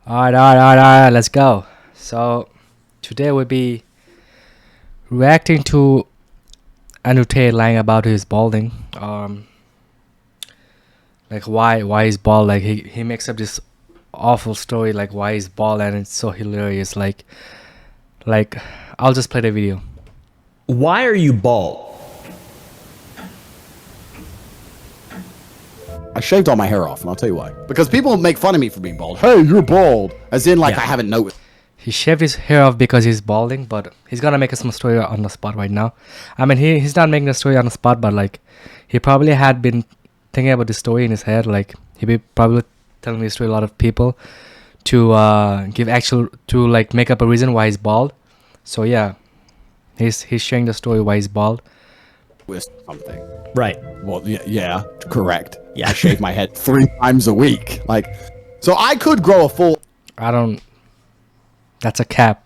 All right, let's go. So, today we'll be reacting to Tate lying about his balding. Like why he's bald. Like he makes up this awful story like why he's bald, and it's so hilarious. Like I'll just play the video. Why are you bald? I shaved all my hair off, and I'll tell you why. Because people make fun of me for being bald. Hey, you're bald. As in, like, Yeah. I haven't noticed. He shaved his hair off because he's balding, but he's gonna make us some story on the spot right now. I mean, he's not making the story on the spot, but like, he probably had been thinking about the story in his head. Like, he be probably telling the story to a lot of people to like make up a reason why he's bald. So yeah, he's sharing the story why he's bald. With something. Right. Well, yeah, correct. Yeah. I shave my head 3 times a week. Like, so I could grow a full... That's a cap.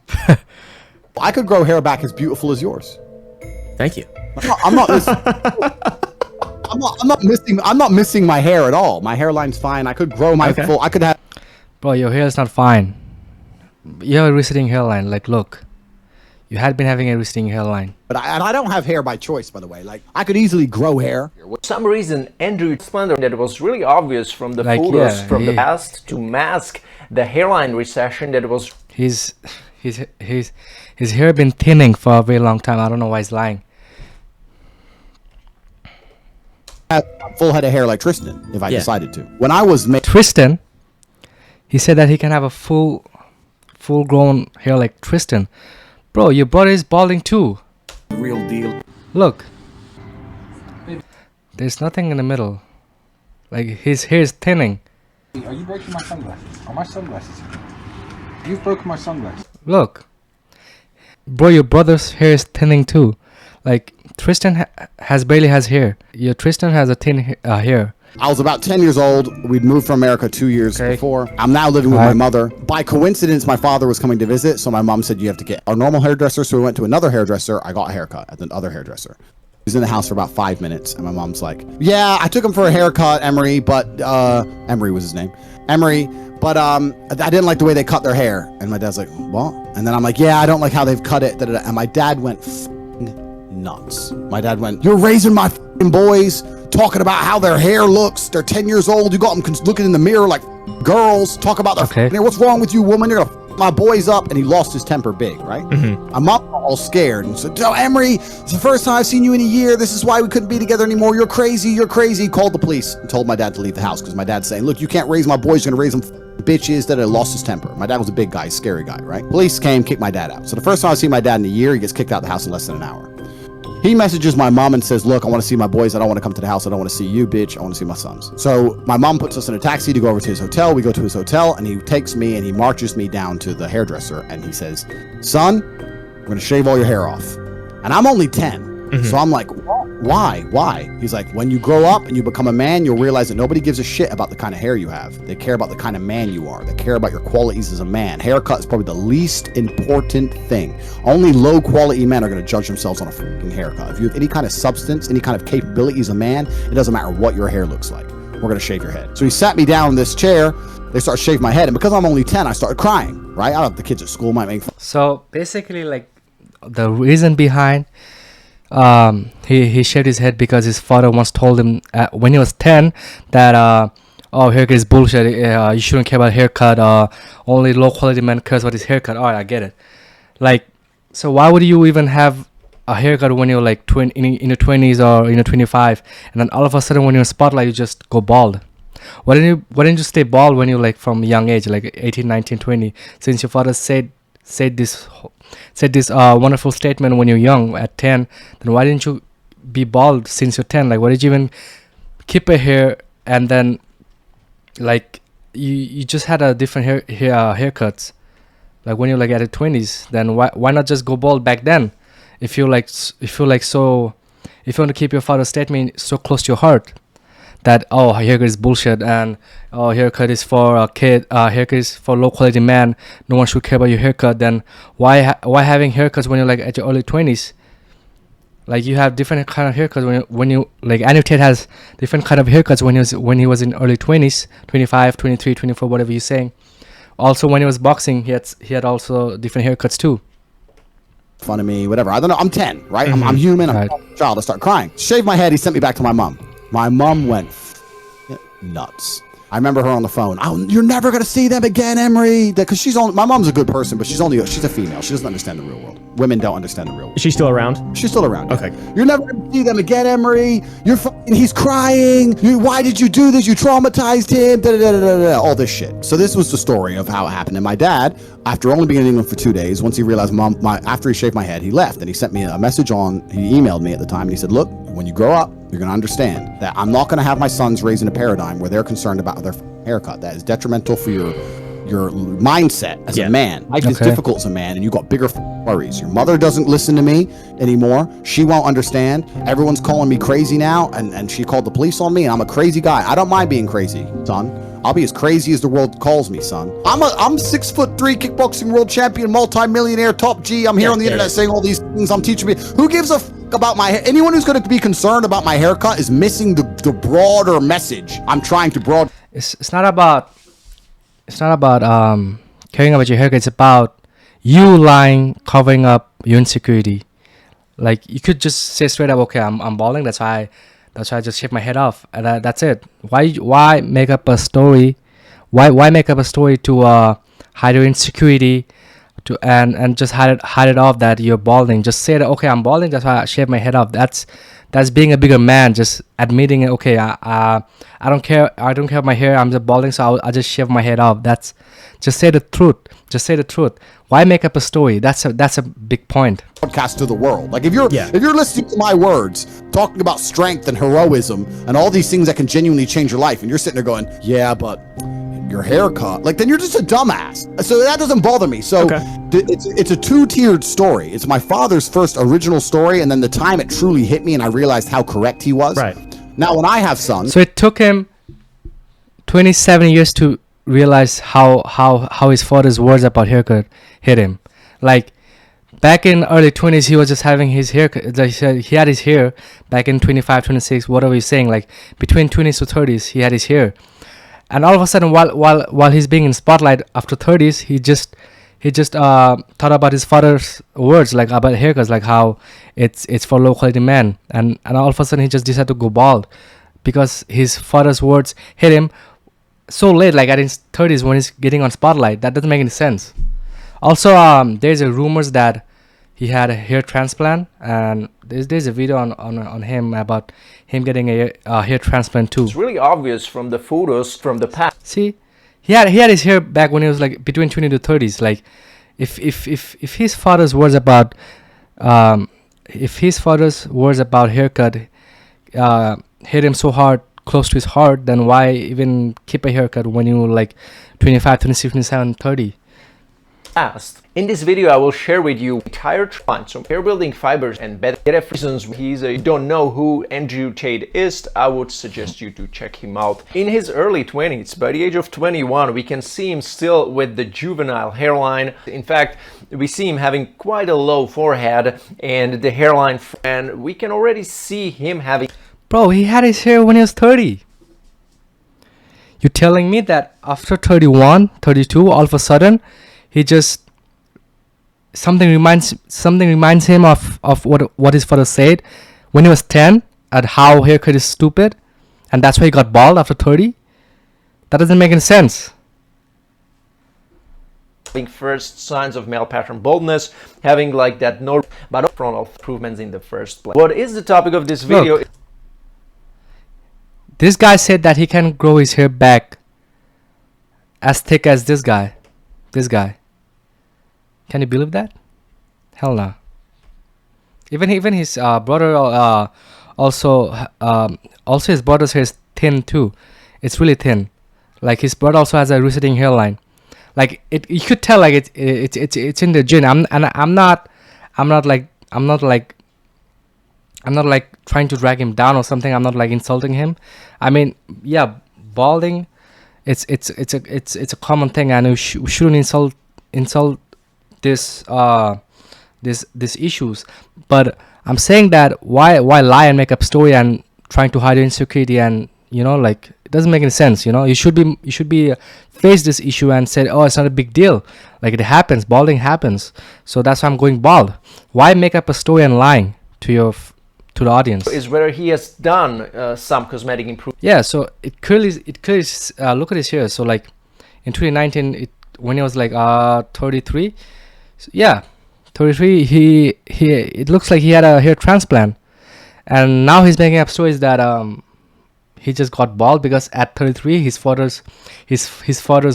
I could grow hair back as beautiful as yours. Thank you. I'm not missing my hair at all. My hairline's fine. I could grow my full... I could have... Bro, your hair is not fine. You have a receding hairline. Like, look. You had been having a receding hairline. But I don't have hair by choice, by the way. Like, I could easily grow hair. For some reason, Andrew explained that it was really obvious from the Like, photos yeah, from the past to mask the hairline recession that was His hair been thinning for a very long time. I don't know why he's lying. I have a full head of hair like Tristan, if I decided to. When I was... Tristan, he said that he can have a full-grown hair like Tristan. Bro, your brother is balding too. Real deal. Look. There's nothing in the middle. Like, his hair is thinning. Are you breaking my sunglasses? Are my sunglasses? You've broken my sunglasses. Look. Bro, your brother's hair is thinning too. Like, Tristan barely has hair. Your Tristan has a thin hair. I was about 10 years old. We'd moved from America 2 years before. I'm now living with my mother. By coincidence, my father was coming to visit, so my mom said, you have to get a normal hairdresser. So we went to another hairdresser. I got a haircut at the other hairdresser. He was in the house for about 5 minutes, and my mom's like, yeah, I took him for a haircut, Emery, but, Emery was his name. Emery, but, I didn't like the way they cut their hair. And my dad's like, what? And then I'm like, yeah, I don't like how they've cut it. And my dad went nuts. My dad went, you're raising my boys, talking about how their hair looks. They're 10 years old. You got them looking in the mirror like girls. Talk about their hair. What's wrong with you, woman? You're gonna my boys up. And he lost his temper big, right? My mom was all scared and said, oh, Emery, it's the first time I've seen you in a year. This is why we couldn't be together anymore. You're crazy. You're crazy. Called the police and told my dad to leave the house because my dad's saying, look, you can't raise my boys. You're gonna raise them bitches. That had lost his temper. My dad was a big guy, scary guy, right? Police came, kicked my dad out. So the first time I see my dad in a year, he gets kicked out of the house in less than an hour. He messages my mom and says, look, I want to see my boys. I don't want to come to the house. I don't want to see you, bitch. I want to see my sons. So my mom puts us in a taxi to go over to his hotel. We go to his hotel, and he takes me and he marches me down to the hairdresser. And he says, son, we're going to shave all your hair off. And I'm only 10. So I'm like, why? Why? He's like, when you grow up and you become a man, you'll realize that nobody gives a shit about the kind of hair you have. They care about the kind of man you are. They care about your qualities as a man. Haircut is probably the least important thing. Only low quality men are going to judge themselves on a freaking haircut. If you have any kind of substance, any kind of capability as a man, it doesn't matter what your hair looks like. We're going to shave your head. So he sat me down in this chair. They start shaving my head. And because I'm only 10, I started crying, right? I don't know if the kids at school might make fun. So basically, like, the reason behind he shaved his head because his father once told him when he was 10 that oh, haircut is bullshit, you shouldn't care about haircut, only low quality man cares about his haircut. Alright, I get it. Like, so why would you even have a haircut when you're like in your 20s or in your 25, and then all of a sudden when you're in spotlight you just go bald? Why didn't you stay bald when you're like from a young age, like 18, 19, 20, since your father said this wonderful statement when you're young at 10? Then why didn't you be bald since you're 10? Like, why did you even keep a hair? And then like you just had a different haircuts like when you're like at your 20s. Then why not just go bald back then if you want to keep your father's statement so close to your heart that, oh, haircut is bullshit, and oh, haircut is for a kid, haircut is for low quality man, no one should care about your haircut. Then why having haircuts when you're like at your early 20s? Like, you have different kind of haircuts when you like Tate has different kind of haircuts when he was in early 20s, 25, 23, 24, whatever you're saying. Also, when he was boxing, he had also different haircuts too. Fun of me, whatever. I don't know. I'm 10, right? I'm human. I'm a child. I start crying. Shaved my head. He sent me back to my mom. My mom went nuts. I remember her on the phone. Oh, you're never gonna see them again, Emery. Because my mom's a good person, but she's a female. She doesn't understand the real world. Women don't understand the real world. Is she still around? She's still around. Okay. You're never gonna see them again, Emery. He's crying. Why did you do this? You traumatized him. Da, da, da, da, da, all this shit. So this was the story of how it happened. And my dad, after only being in England for 2 days, once he realized after he shaved my head, he left and he sent me a message he emailed me at the time and he said, look, when you grow up, you're gonna understand that I'm not gonna have my sons raised in a paradigm where they're concerned about their haircut. That is detrimental for your mindset as a man. Life is difficult as a man, and you got bigger worries. Your mother doesn't listen to me anymore. She won't understand. Everyone's calling me crazy now, and she called the police on me, and I'm a crazy guy. I don't mind being crazy, son. I'll be as crazy as the world calls me, son. I'm 6'3" kickboxing world champion, multi-millionaire, top G. I'm here on the internet saying all these things. I'm teaching me. Who gives a about my hair? Anyone who's going to be concerned about my haircut is missing the broader message I'm trying to broad. It's not about caring about your haircut. It's about you lying, covering up your insecurity. Like, you could just say straight up, okay, I'm balding. That's why I just shave my head off, and that's it. Why make up a story? Why make up a story to hide your insecurity, and just hide it off that you're balding? Just say that, okay, I'm balding. That's why I shave my head off. That's being a bigger man. Just admitting it. Okay, I don't care. I don't care about my hair. I'm just balding, so I'll just shave my head off. That's just say the truth. Just say the truth. Why make up a story? That's a big point. Podcast to the world. Like if you're listening to my words talking about strength and heroism and all these things that can genuinely change your life, and you're sitting there going, yeah, but your haircut, like, then you're just a dumbass. So that doesn't bother me. So it's a two-tiered story. It's my father's first original story, and then the time it truly hit me and I realized how correct he was. Right. Now when I have sons, so it took him 27 years to realize how his father's words about haircut hit him. Like, back in early 20s, he was just having his haircut. Like he said, he had his hair back in 25, 26, whatever he's saying. Like between 20s to 30s, he had his hair. And all of a sudden, while he's being in spotlight after 30s, he just thought about his father's words, like about haircuts, like how it's for low quality men. And all of a sudden, he just decided to go bald because his father's words hit him so late, like at his 30s when he's getting on spotlight. That doesn't make any sense. Also, there's a rumors that he had a hair transplant, and there's a video on him about him getting a hair transplant too. It's really obvious from the photos from the past. See, he had his hair back when he was like between 20 to 30s. Like, if his father's words about haircut hit him so hard, close to his heart, then why even keep a haircut when you like 25, 26, 27, 30? In this video, I will share with you entire trends of hair building fibers and better reasons. You don't know who Andrew Tate is, I would suggest you to check him out. In his early 20s, by the age of 21, we can see him still with the juvenile hairline. In fact, we see him having quite a low forehead and the hairline, and we can already see him having... Bro, he had his hair when he was 30. You're telling me that after 31, 32, all of a sudden, he just something reminds him of what his father said when he was 10, at how haircut is stupid, and that's why he got bald after 30. That doesn't make any sense. First signs of male pattern baldness, having like that no but frontal improvements in the first place. What is the topic of this video? Look, this guy said that he can grow his hair back as thick as this guy. Can you believe that? Hell no. Even his brother also his brother's hair is thin too. It's really thin. Like, his brother also has a receding hairline. Like, you could tell, like it's in the gene. I'm not like trying to drag him down or something. I'm not like insulting him. I mean, yeah, balding, it's a common thing, and we shouldn't insult this issues. But I'm saying that why lie and make up story and trying to hide your insecurity and, you know, like, it doesn't make any sense. You should be face this issue and say, oh, it's not a big deal. Like, it happens, balding happens. So that's why I'm going bald. Why make up a story and lying to the audience? Is whether he has done some cosmetic improvement. Yeah, so it clearly look at his hair. So like in 2019, when he was like 33, yeah, 33, he it looks like he had a hair transplant, and now he's making up stories that he just got bald because at 33 his father's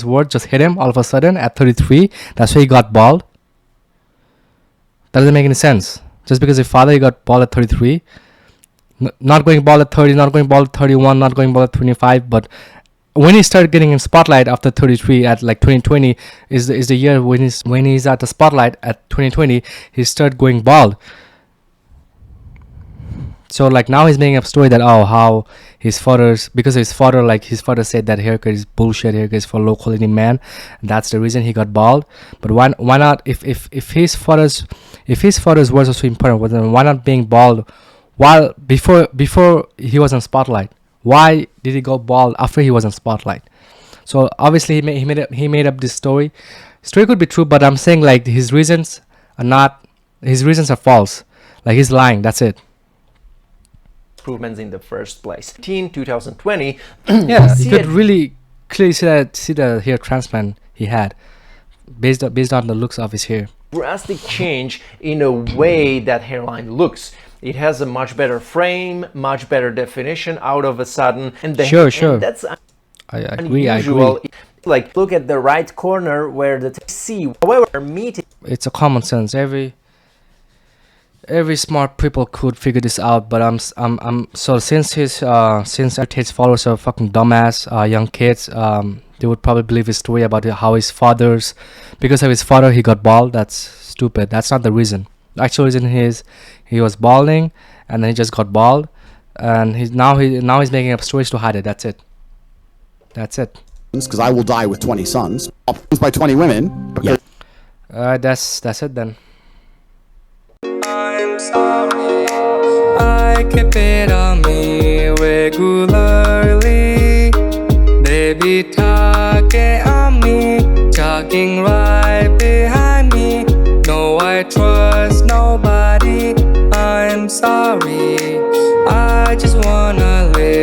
word just hit him all of a sudden at 33. That's why he got bald. That doesn't make any sense. Just because his father he got bald at 33, not going bald at 30, not going bald at 31, not going bald at 25, but when he started getting in spotlight after 33 at like 2020 is the year when he's at the spotlight at 2020, he started going bald. So like now he's making up story that how his father said that haircut is bullshit, haircut is for low quality man, and that's the reason he got bald. But why not, if his father's words are so important, then why not being bald while before he was on spotlight? Why did he go bald after he was on spotlight? So obviously he made up this story. Story could be true, but I'm saying like his reasons are false. Like he's lying. That's it. Improvements in the first place. 2020. Yeah, you could really clearly see the hair transplant he had, based on the looks of his hair. Drastic change in a way that hairline looks. It has a much better frame, much better definition out of a sudden, and sure. And that's I agree. Like, look at the right corner where the C. However, meeting. It's a common sense. Every smart people could figure this out, but so since Tate's followers are fucking dumbass young kids, they would probably believe his story about how because of his father he got bald. That's stupid. That's not the reason. The actual reason is he was balding and then he just got bald, and he's making up stories to hide it. That's it. Because I will die with 20 sons by 20 women. Yeah. That's it then. I'm sorry, I keep it on me regularly. Baby, talk on me, talking right.